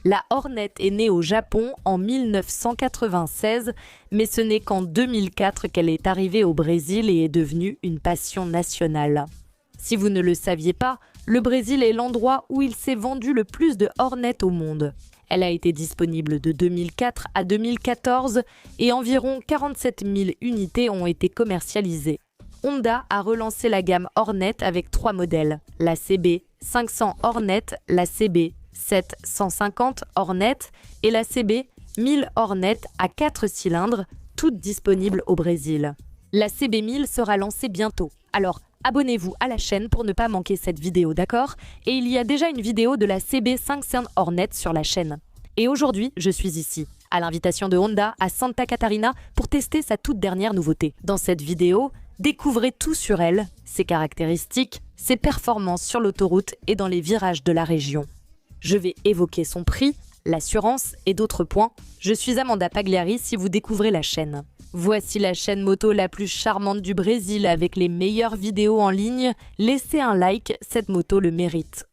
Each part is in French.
La Hornet est née au Japon en 1996, mais ce n'est qu'en 2004 qu'elle est arrivée au Brésil et est devenue une passion nationale. Si vous ne le saviez pas, le Brésil est l'endroit où il s'est vendu le plus de Hornet au monde. Elle a été disponible de 2004 à 2014 et environ 47 000 unités ont été commercialisées. Honda a relancé la gamme Hornet avec 3 modèles, la CB 500 Hornet, la CB 750 Hornet et la CB 1000 Hornet à 4 cylindres, toutes disponibles au Brésil. La CB 1000 sera lancée bientôt, alors abonnez-vous à la chaîne pour ne pas manquer cette vidéo, d'accord? Et il y a déjà une vidéo de la CB 500 Hornet sur la chaîne. Et aujourd'hui, je suis ici, à l'invitation de Honda, à Santa Catarina, pour tester sa toute dernière nouveauté. Dans cette vidéo, découvrez tout sur elle, ses caractéristiques, ses performances sur l'autoroute et dans les virages de la région. Je vais évoquer son prix, l'assurance et d'autres points. Je suis Amanda Pagliari si vous découvrez la chaîne. Voici la chaîne moto la plus charmante du Brésil avec les meilleures vidéos en ligne. Laissez un like, cette moto le mérite.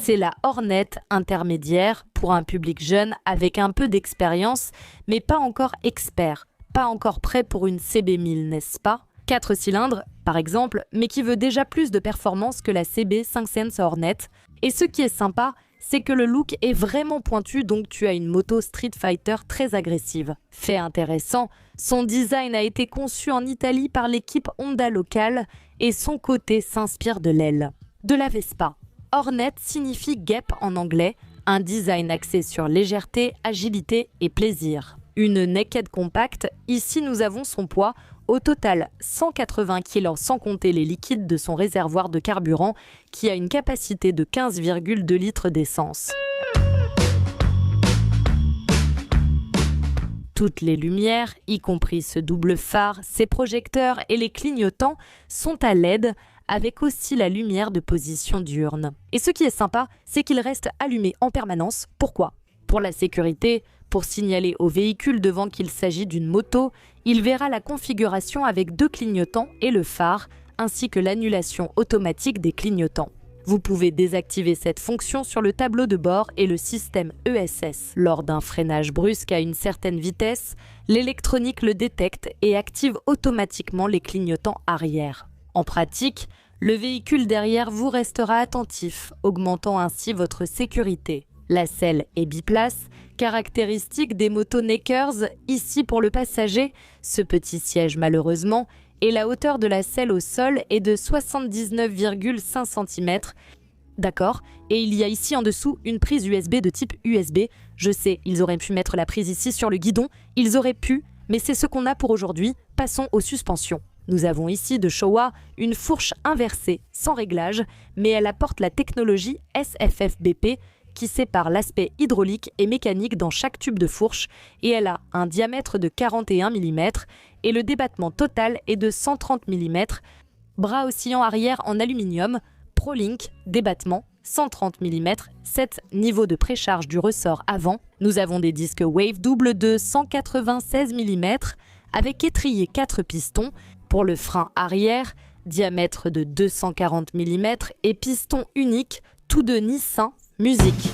C'est la Hornet intermédiaire pour un public jeune avec un peu d'expérience, mais pas encore expert, pas encore prêt pour une CB1000, n'est-ce pas? 4 cylindres, par exemple, mais qui veut déjà plus de performance que la CB 500 Hornet. Et ce qui est sympa, c'est que le look est vraiment pointu, donc tu as une moto Street Fighter très agressive. Fait intéressant, son design a été conçu en Italie par l'équipe Honda locale et son côté s'inspire de l'aile. De la Vespa. Hornet signifie guêpe en anglais, un design axé sur légèreté, agilité et plaisir. Une naked compacte, ici nous avons son poids, au total 180 kg sans compter les liquides de son réservoir de carburant qui a une capacité de 15,2 litres d'essence. Toutes les lumières, y compris ce double phare, ses projecteurs et les clignotants, sont à LED avec aussi la lumière de position diurne. Et ce qui est sympa, c'est qu'il reste allumé en permanence. Pourquoi? Pour la sécurité, pour signaler au véhicule devant qu'il s'agit d'une moto, il verra la configuration avec 2 clignotants et le phare, ainsi que l'annulation automatique des clignotants. Vous pouvez désactiver cette fonction sur le tableau de bord et le système ESS. Lors d'un freinage brusque à une certaine vitesse, l'électronique le détecte et active automatiquement les clignotants arrière. En pratique, le véhicule derrière vous restera attentif, augmentant ainsi votre sécurité. La selle est biplace, caractéristique des motos Nakers, ici pour le passager, ce petit siège malheureusement, et la hauteur de la selle au sol est de 79,5 cm. D'accord, et il y a ici en dessous une prise USB de type USB. Je sais, ils auraient pu mettre la prise ici sur le guidon, ils auraient pu, mais c'est ce qu'on a pour aujourd'hui. Passons aux suspensions. Nous avons ici de Showa une fourche inversée, sans réglage, mais elle apporte la technologie SFFBP qui sépare l'aspect hydraulique et mécanique dans chaque tube de fourche et elle a un diamètre de 41 mm et le débattement total est de 130 mm. Bras oscillant arrière en aluminium, ProLink, débattement 130 mm, 7 niveaux de précharge du ressort avant. Nous avons des disques Wave double de 196 mm avec étrier 4 pistons pour le frein arrière, diamètre de 240 mm et piston unique, tous de Nissan Musique.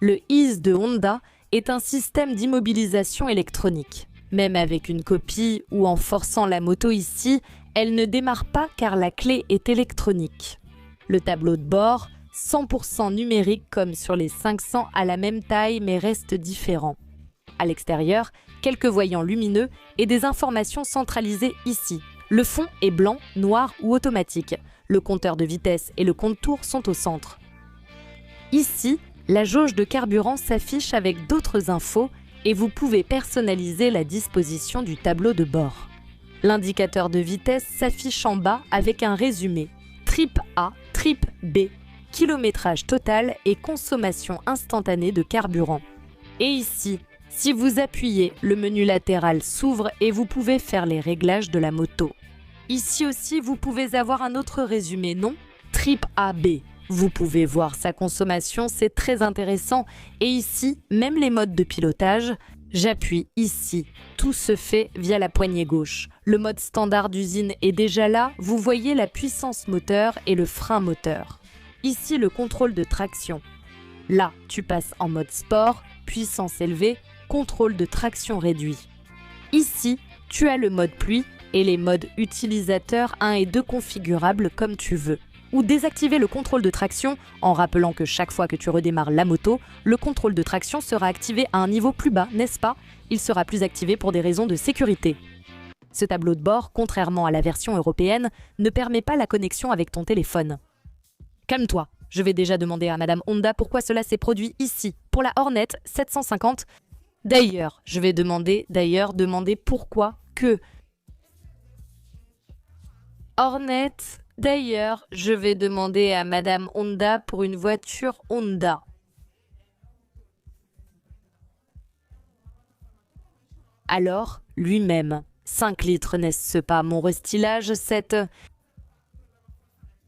Le Ease de Honda est un système d'immobilisation électronique. Même avec une copie ou en forçant la moto ici, elle ne démarre pas car la clé est électronique. Le tableau de bord, 100% numérique comme sur les 500 à la même taille mais reste différent. À l'extérieur, quelques voyants lumineux et des informations centralisées ici. Le fond est blanc, noir ou automatique. Le compteur de vitesse et le compte-tours sont au centre. Ici, la jauge de carburant s'affiche avec d'autres infos et vous pouvez personnaliser la disposition du tableau de bord. L'indicateur de vitesse s'affiche en bas avec un résumé. Trip A, trip B, kilométrage total et consommation instantanée de carburant. Et ici, si vous appuyez, le menu latéral s'ouvre et vous pouvez faire les réglages de la moto. Ici aussi, vous pouvez avoir un autre résumé, non? Trip AB. Vous pouvez voir sa consommation, c'est très intéressant. Et ici, même les modes de pilotage, J'appuie ici. Tout se fait via la poignée gauche. Le mode standard d'usine est déjà là. Vous voyez la puissance moteur et le frein moteur. Ici, le contrôle de traction. Là, tu passes en mode sport, puissance élevée, contrôle de traction réduit. Ici, tu as le mode pluie et les modes utilisateurs 1 et 2 configurables comme tu veux. Ou désactiver le contrôle de traction en rappelant que chaque fois que tu redémarres la moto, le contrôle de traction sera activé à un niveau plus bas, n'est-ce pas? Il sera plus activé pour des raisons de sécurité. Ce tableau de bord, contrairement à la version européenne, ne permet pas la connexion avec ton téléphone. Calme-toi, je vais déjà demander à Madame Honda pourquoi cela s'est produit ici, pour la Hornet 750. D'ailleurs, je vais demander pourquoi que... Hornet... D'ailleurs, je vais demander à Madame Honda pour une voiture Honda. Alors, lui-même, 5 litres n'est-ce pas mon restylage, cette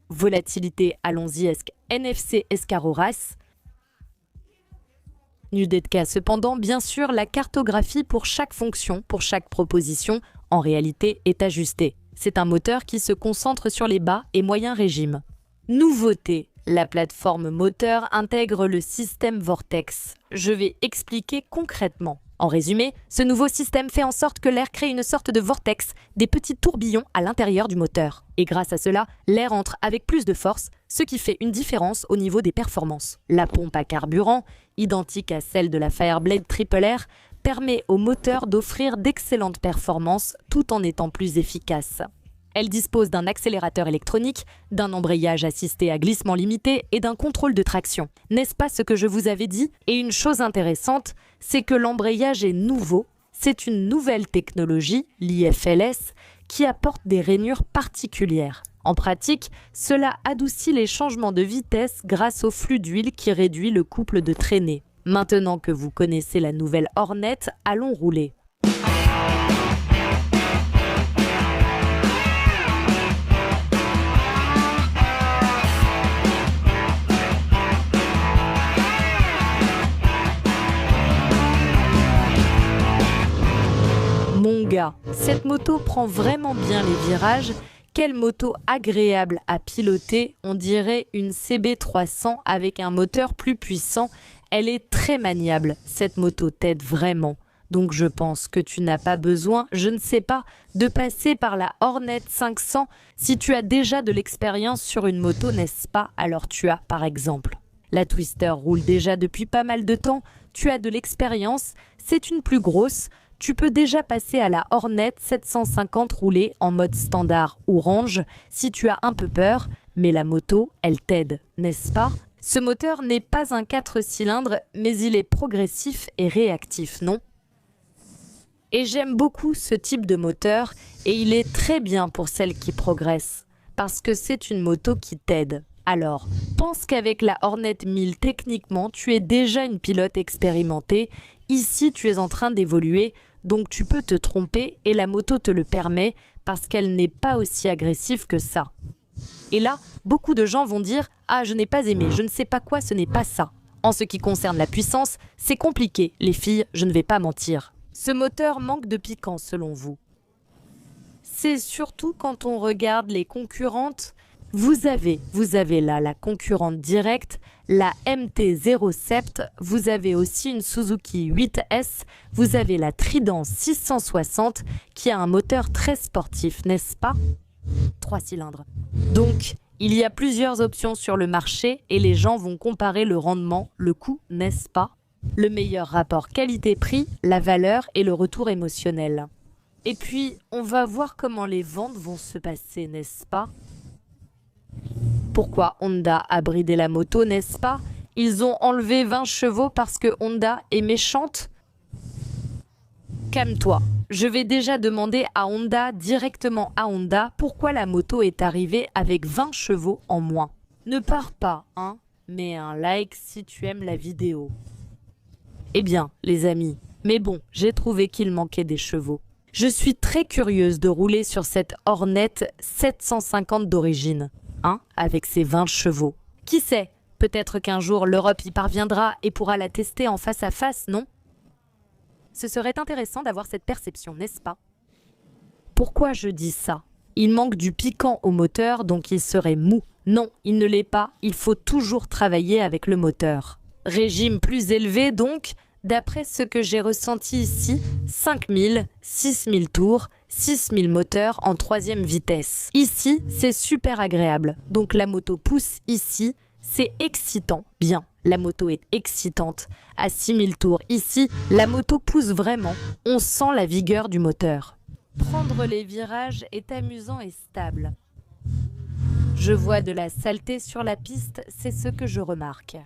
volatilité, allons-y, NFC Escaroras. Nudetka, cependant, bien sûr, la cartographie pour chaque fonction, pour chaque proposition, en réalité, est ajustée. C'est un moteur qui se concentre sur les bas et moyens régimes. Nouveauté, la plateforme moteur intègre le système Vortex. Je vais expliquer concrètement. En résumé, ce nouveau système fait en sorte que l'air crée une sorte de vortex, des petits tourbillons à l'intérieur du moteur. Et grâce à cela, l'air entre avec plus de force, ce qui fait une différence au niveau des performances. La pompe à carburant, identique à celle de la Fireblade Triple R, permet au moteur d'offrir d'excellentes performances tout en étant plus efficace. Elle dispose d'un accélérateur électronique, d'un embrayage assisté à glissement limité et d'un contrôle de traction. N'est-ce pas ce que je vous avais dit? Et une chose intéressante, c'est que l'embrayage est nouveau. C'est une nouvelle technologie, l'IFLS, qui apporte des rainures particulières. En pratique, cela adoucit les changements de vitesse grâce au flux d'huile qui réduit le couple de traînée. Maintenant que vous connaissez la nouvelle Hornet, allons rouler. Mon gars, cette moto prend vraiment bien les virages. Quelle moto agréable à piloter, on dirait une CB300 avec un moteur plus puissant. Elle est très maniable, cette moto t'aide vraiment. Donc je pense que tu n'as pas besoin, je ne sais pas, de passer par la Hornet 500. Si tu as déjà de l'expérience sur une moto, n'est-ce pas? Alors tu as par exemple. La Twister roule déjà depuis pas mal de temps, tu as de l'expérience, c'est une plus grosse. Tu peux déjà passer à la Hornet 750 roulée en mode standard ou range si tu as un peu peur, mais la moto, elle t'aide, n'est-ce pas? Ce moteur n'est pas un 4 cylindres, mais il est progressif et réactif, non? Et j'aime beaucoup ce type de moteur et il est très bien pour celles qui progressent, parce que c'est une moto qui t'aide. Alors, pense qu'avec la Hornet 1000, techniquement, tu es déjà une pilote expérimentée. Ici, tu es en train d'évoluer, donc tu peux te tromper et la moto te le permet parce qu'elle n'est pas aussi agressive que ça. Et là, beaucoup de gens vont dire « Ah, je n'ai pas aimé, je ne sais pas quoi, ce n'est pas ça ». En ce qui concerne la puissance, c'est compliqué, les filles, je ne vais pas mentir. Ce moteur manque de piquant selon vous. C'est surtout quand on regarde les concurrentes. Vous avez là la concurrente directe, la MT-07, vous avez aussi une Suzuki 8S, vous avez la Trident 660 qui a un moteur très sportif, n'est-ce pas? 3 cylindres. Donc, il y a plusieurs options sur le marché et les gens vont comparer le rendement, le coût, n'est-ce pas? Le meilleur rapport qualité-prix, la valeur et le retour émotionnel. Et puis, on va voir comment les ventes vont se passer, n'est-ce pas? Pourquoi Honda a bridé la moto, n'est-ce pas? Ils ont enlevé 20 chevaux parce que Honda est méchante? Calme-toi. Je vais déjà demander à Honda, directement à Honda, pourquoi la moto est arrivée avec 20 chevaux en moins. Ne pars pas, hein? Mets un like si tu aimes la vidéo. Eh bien, les amis, mais bon, j'ai trouvé qu'il manquait des chevaux. Je suis très curieuse de rouler sur cette Hornet 750 d'origine. Avec ses 20 chevaux. Qui sait? Peut-être qu'un jour l'Europe y parviendra et pourra la tester en face à face, non? Ce serait intéressant d'avoir cette perception, n'est-ce pas? Pourquoi je dis ça? Il manque du piquant au moteur, donc il serait mou. Non, il ne l'est pas, il faut toujours travailler avec le moteur. Régime plus élevé donc, d'après ce que j'ai ressenti ici, 5000, 6000 tours, 6000 moteurs en 3e vitesse. Ici, c'est super agréable, donc la moto pousse ici, c'est excitant, bien. La moto est excitante. À 6000 tours ici, la moto pousse vraiment, on sent la vigueur du moteur. Prendre les virages est amusant et stable. Je vois de la saleté sur la piste, c'est ce que je remarque.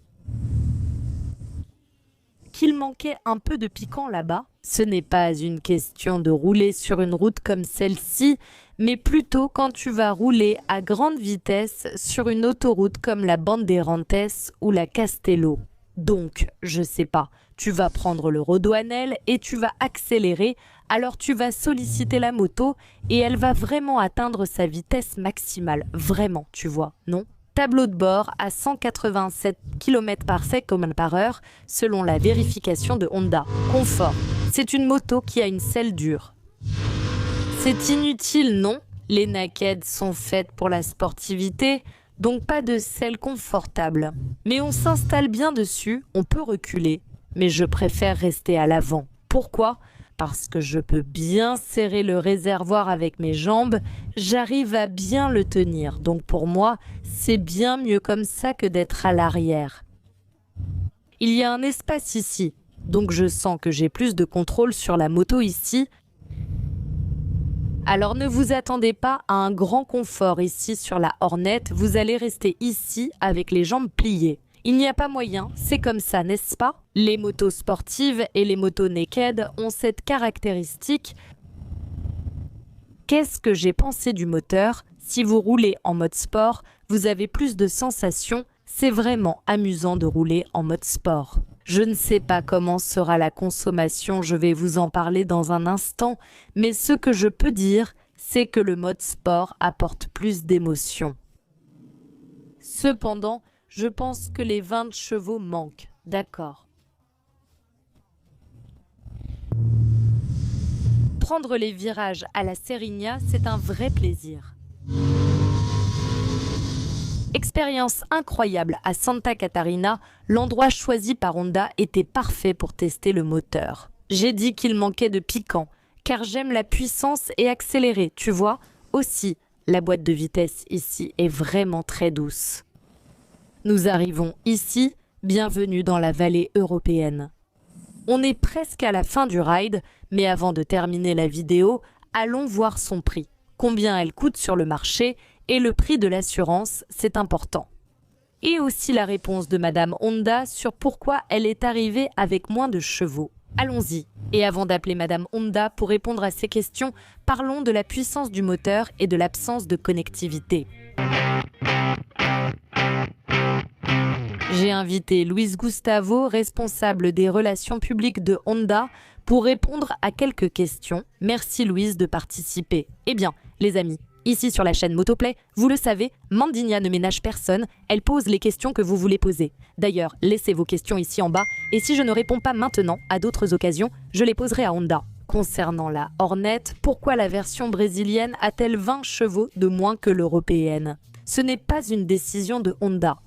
Qu'il manquait un peu de piquant là-bas, ce n'est pas une question de rouler sur une route comme celle-ci, mais plutôt quand tu vas rouler à grande vitesse sur une autoroute comme la Bandeirantes ou la Castello. Donc, je sais pas, tu vas prendre le Rodoanel et tu vas accélérer, alors tu vas solliciter la moto et elle va vraiment atteindre sa vitesse maximale. Vraiment, tu vois, non? Tableau de bord à 187 km/s/h selon la vérification de Honda. Confort. C'est une moto qui a une selle dure. C'est inutile, non? Les naked sont faites pour la sportivité, donc pas de selle confortable. Mais on s'installe bien dessus, on peut reculer. Mais je préfère rester à l'avant. Pourquoi? Parce que je peux bien serrer le réservoir avec mes jambes, j'arrive à bien le tenir. Donc pour moi, c'est bien mieux comme ça que d'être à l'arrière. Il y a un espace ici, donc je sens que j'ai plus de contrôle sur la moto ici. Alors ne vous attendez pas à un grand confort ici sur la Hornet, vous allez rester ici avec les jambes pliées. Il n'y a pas moyen, c'est comme ça, n'est-ce pas? Les motos sportives et les motos naked ont cette caractéristique. Qu'est-ce que j'ai pensé du moteur? Si vous roulez en mode sport, vous avez plus de sensations. C'est vraiment amusant de rouler en mode sport. Je ne sais pas comment sera la consommation, je vais vous en parler dans un instant, mais ce que je peux dire, c'est que le mode sport apporte plus d'émotion. Cependant, je pense que les 20 chevaux manquent, d'accord. Prendre les virages à la Serinia, c'est un vrai plaisir. Expérience incroyable à Santa Catarina, l'endroit choisi par Honda était parfait pour tester le moteur. J'ai dit qu'il manquait de piquant, car j'aime la puissance et accélérer, tu vois. Aussi, la boîte de vitesse ici est vraiment très douce. Nous arrivons ici, bienvenue dans la vallée européenne. On est presque à la fin du ride, mais avant de terminer la vidéo, allons voir son prix. Combien elle coûte sur le marché et le prix de l'assurance, c'est important. Et aussi la réponse de Madame Honda sur pourquoi elle est arrivée avec moins de chevaux. Allons-y. Et avant d'appeler Madame Honda pour répondre à ces questions, parlons de la puissance du moteur et de l'absence de connectivité. J'ai invité Luis Gustavo, responsable des relations publiques de Honda, pour répondre à quelques questions. Merci Luis de participer. Eh bien, les amis, ici sur la chaîne Motoplay, vous le savez, Mandinia ne ménage personne, elle pose les questions que vous voulez poser. D'ailleurs, laissez vos questions ici en bas, et si je ne réponds pas maintenant, à d'autres occasions, je les poserai à Honda. Concernant la Hornet, pourquoi la version brésilienne a-t-elle 20 chevaux de moins que l'européenne? Ce n'est pas une décision de Honda.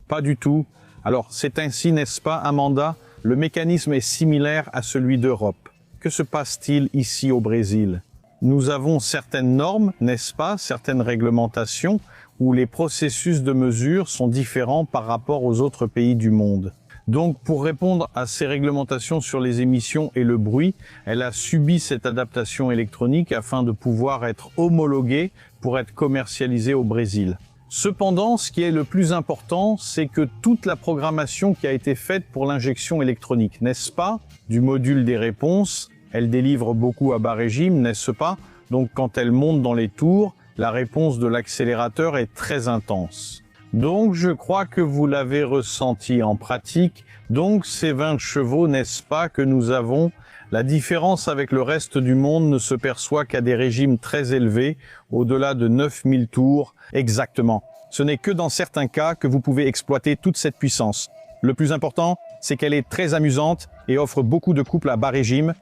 Pas du tout. Alors, c'est ainsi, n'est-ce pas, Amanda? Le mécanisme est similaire à celui d'Europe. Que se passe-t-il ici au Brésil? Nous avons certaines normes, n'est-ce pas, certaines réglementations, où les processus de mesure sont différents par rapport aux autres pays du monde. Donc, pour répondre à ces réglementations sur les émissions et le bruit, elle a subi cette adaptation électronique afin de pouvoir être homologuée pour être commercialisée au Brésil. Cependant, ce qui est le plus important, c'est que toute la programmation qui a été faite pour l'injection électronique, n'est-ce pas, du module des réponses, elle délivre beaucoup à bas régime, n'est-ce pas? Donc quand elle monte dans les tours, la réponse de l'accélérateur est très intense. Donc je crois que vous l'avez ressenti en pratique. Donc ces 20 chevaux, n'est-ce pas, que nous avons, la différence avec le reste du monde ne se perçoit qu'à des régimes très élevés, au-delà de 9000 tours. Exactement. Ce n'est que dans certains cas que vous pouvez exploiter toute cette puissance. Le plus important, c'est qu'elle est très amusante et offre beaucoup de couples à bas régime.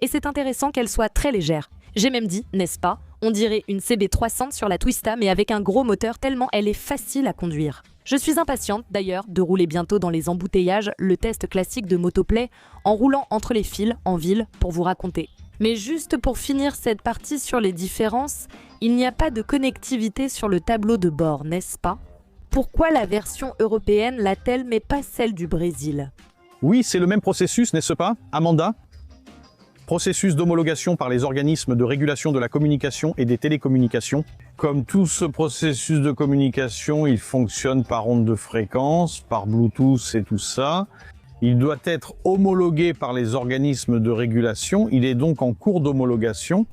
Et c'est intéressant qu'elle soit très légère. J'ai même dit, n'est-ce pas, on dirait une CB300 sur la Twista mais avec un gros moteur tellement elle est facile à conduire. Je suis impatiente d'ailleurs de rouler bientôt dans les embouteillages le test classique de Motoplay en roulant entre les fils en ville pour vous raconter. Mais juste pour finir cette partie sur les différences, il n'y a pas de connectivité sur le tableau de bord, n'est-ce pas? Pourquoi la version européenne l'a-t-elle mais pas celle du Brésil? Oui, c'est le même processus, n'est-ce pas, Amanda? Processus d'homologation par les organismes de régulation de la communication et des télécommunications. Comme tout ce processus de communication, il fonctionne par onde de fréquence, par Bluetooth et tout ça. Il doit être homologué par les organismes de régulation. Il est donc en cours d'homologation.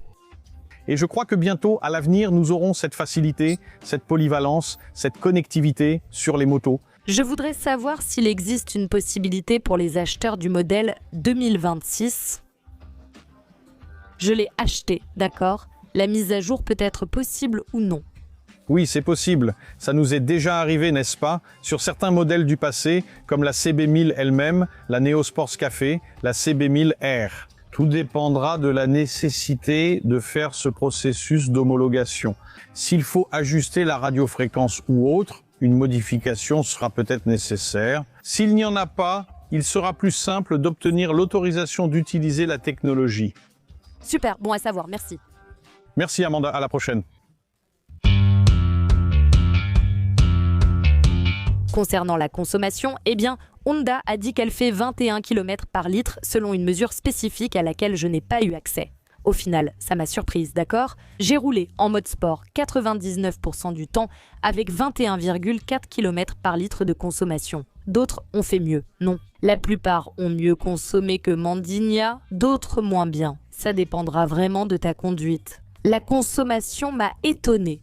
Et je crois que bientôt, à l'avenir, nous aurons cette facilité, cette polyvalence, cette connectivité sur les motos. Je voudrais savoir s'il existe une possibilité pour les acheteurs du modèle 2026. Je l'ai acheté, d'accord? La mise à jour peut être possible ou non. Oui, c'est possible. Ça nous est déjà arrivé, n'est-ce pas, sur certains modèles du passé, comme la CB1000 elle-même, la Neo Sports Café, la CB1000R. Tout dépendra de la nécessité de faire ce processus d'homologation. S'il faut ajuster la radiofréquence ou autre, une modification sera peut-être nécessaire. S'il n'y en a pas, il sera plus simple d'obtenir l'autorisation d'utiliser la technologie. Super, bon à savoir, merci. Merci Amanda, à la prochaine. Concernant la consommation, eh bien, Honda a dit qu'elle fait 21 km par litre selon une mesure spécifique à laquelle je n'ai pas eu accès. Au final, ça m'a surprise, d'accord? J'ai roulé en mode sport 99% du temps avec 21,4 km par litre de consommation. D'autres ont fait mieux, non. La plupart ont mieux consommé que Mandigna, d'autres moins bien. Ça dépendra vraiment de ta conduite. La consommation m'a étonnée.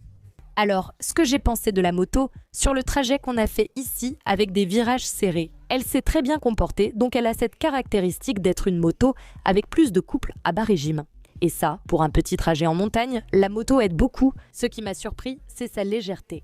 Alors, ce que j'ai pensé de la moto, sur le trajet qu'on a fait ici avec des virages serrés, elle s'est très bien comportée, donc elle a cette caractéristique d'être une moto avec plus de couple à bas régime. Et ça, pour un petit trajet en montagne, la moto aide beaucoup. Ce qui m'a surpris, c'est sa légèreté.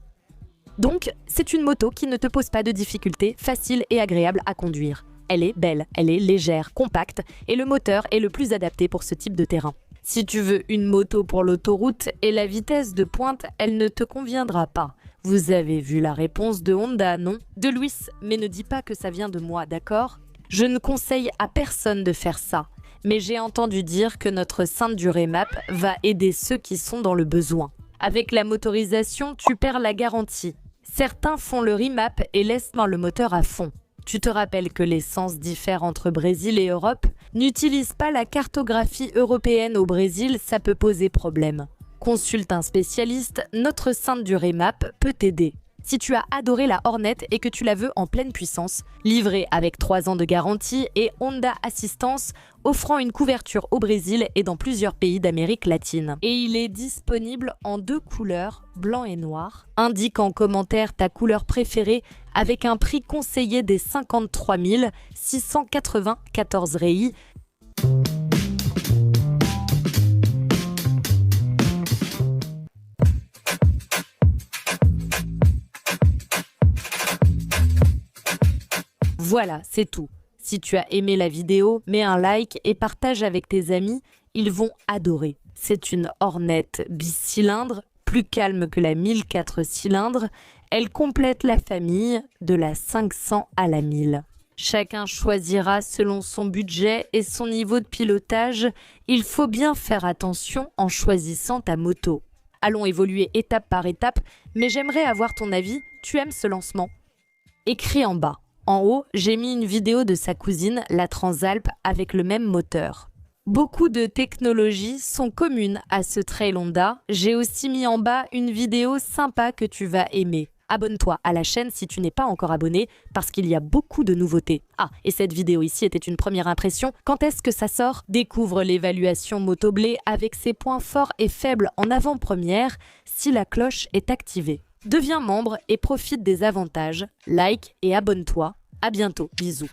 Donc, c'est une moto qui ne te pose pas de difficultés, facile et agréable à conduire. Elle est belle, elle est légère, compacte, et le moteur est le plus adapté pour ce type de terrain. Si tu veux une moto pour l'autoroute et la vitesse de pointe, elle ne te conviendra pas. Vous avez vu la réponse de Honda, non? De Luis, mais ne dis pas que ça vient de moi, d'accord? Je ne conseille à personne de faire ça, mais j'ai entendu dire que notre ceinture remap va aider ceux qui sont dans le besoin. Avec la motorisation, tu perds la garantie. Certains font le remap et laissent dans le moteur à fond. Tu te rappelles que l'essence diffère entre Brésil et Europe? N'utilise pas la cartographie européenne au Brésil, ça peut poser problème. Consulte un spécialiste, notre ceinture remap peut t'aider. Si tu as adoré la Hornet et que tu la veux en pleine puissance, livrée avec 3 ans de garantie et Honda Assistance, offrant une couverture au Brésil et dans plusieurs pays d'Amérique latine. Et il est disponible en 2 couleurs, blanc et noir. Indique en commentaire ta couleur préférée avec un prix conseillé des 53 694 reis. Voilà, c'est tout. Si tu as aimé la vidéo, mets un like et partage avec tes amis, ils vont adorer. C'est une Hornet bicylindre, plus calme que la 1004 cylindres. Elle complète la famille de la 500 à la 1000. Chacun choisira selon son budget et son niveau de pilotage. Il faut bien faire attention en choisissant ta moto. Allons évoluer étape par étape, mais j'aimerais avoir ton avis. Tu aimes ce lancement? Écris en bas. En haut, j'ai mis une vidéo de sa cousine, la Transalp, avec le même moteur. Beaucoup de technologies sont communes à ce trail Honda. J'ai aussi mis en bas une vidéo sympa que tu vas aimer. Abonne-toi à la chaîne si tu n'es pas encore abonné, parce qu'il y a beaucoup de nouveautés. Ah, et cette vidéo ici était une première impression. Quand est-ce que ça sort? Découvre l'évaluation Motoblé avec ses points forts et faibles en avant-première si la cloche est activée. Deviens membre et profite des avantages. Like et abonne-toi. À bientôt. Bisous.